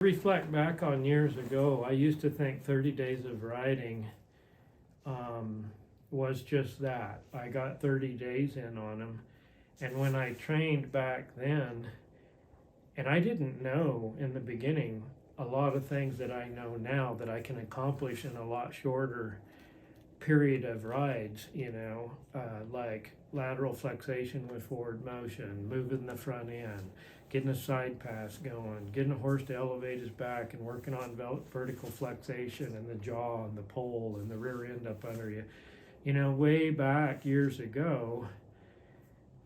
Reflect back on years ago, I used to think 30 days of riding was just that. I got 30 days in on them. And when I trained back then, and I didn't know in the beginning a lot of things that I know now that I can accomplish in a lot shorter period of rides, like lateral flexation with forward motion, moving the front end, getting a side pass going, getting a horse to elevate his back and working on vertical flexation and the jaw and the pole and the rear end up under you. Way back years ago,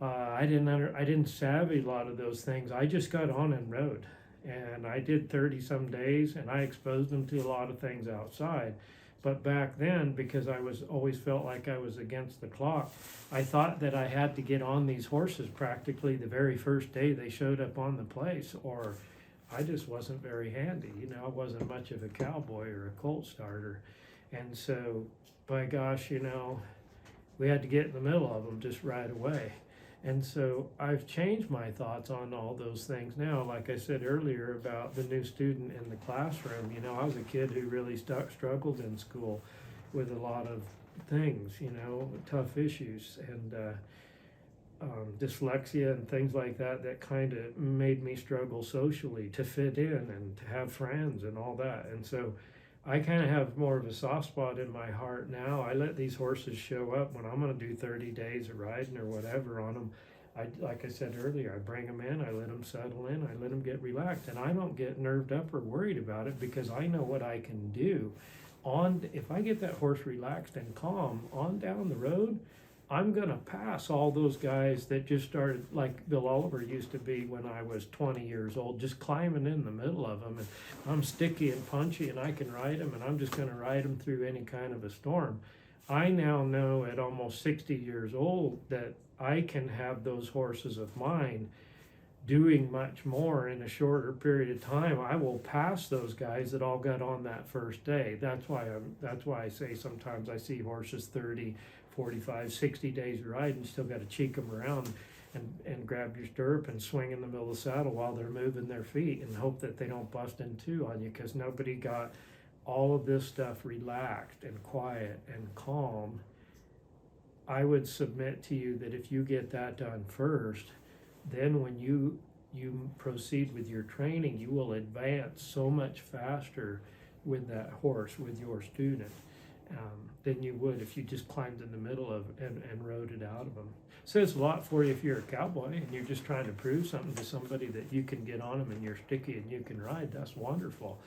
I didn't savvy a lot of those things. I just got on and rode, and I did 30 some days, and I exposed them to a lot of things outside. But back then, because I always felt like I was against the clock, I thought that I had to get on these horses practically the very first day they showed up on the place, or I just wasn't very handy. I wasn't much of a cowboy or a colt starter. And so, by gosh, we had to get in the middle of them just right away. And so I've changed my thoughts on all those things now. Like I said earlier about the new student in the classroom, I was a kid who really struggled in school with a lot of things, tough issues and dyslexia and things like that kind of made me struggle socially to fit in and to have friends and all that. And so I kind of have more of a soft spot in my heart now. I let these horses show up when I'm going to do 30 days of riding or whatever on them. Like I said earlier, I bring them in, I let them settle in, I let them get relaxed, and I don't get nerved up or worried about it because I know what I can do. If I get that horse relaxed and calm on down the road, I'm going to pass all those guys that just started, like Bill Oliver used to be when I was 20 years old, just climbing in the middle of them. And I'm sticky and punchy and I can ride them, and I'm just going to ride them through any kind of a storm. I now know at almost 60 years old that I can have those horses of mine doing much more in a shorter period of time. I will pass those guys that all got on that first day. That's why I say sometimes I see horses 30, 45, 60 days of ride and still got to cheek them around and grab your stirrup and swing in the middle of the saddle while they're moving their feet and hope that they don't bust in two on you, because nobody got all of this stuff relaxed and quiet and calm. I would submit to you that if you get that done first, then when you proceed with your training, you will advance so much faster with that horse, with your student, than you would if you just climbed in the middle of and rode it out of them. Says a lot for you if you're a cowboy and you're just trying to prove something to somebody that you can get on them and you're sticky and you can ride. That's wonderful.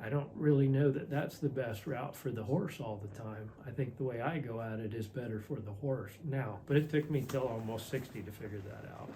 I don't really know that that's the best route for the horse all the time. I think the way I go at it is better for the horse now, but it took me till almost 60 to figure that out.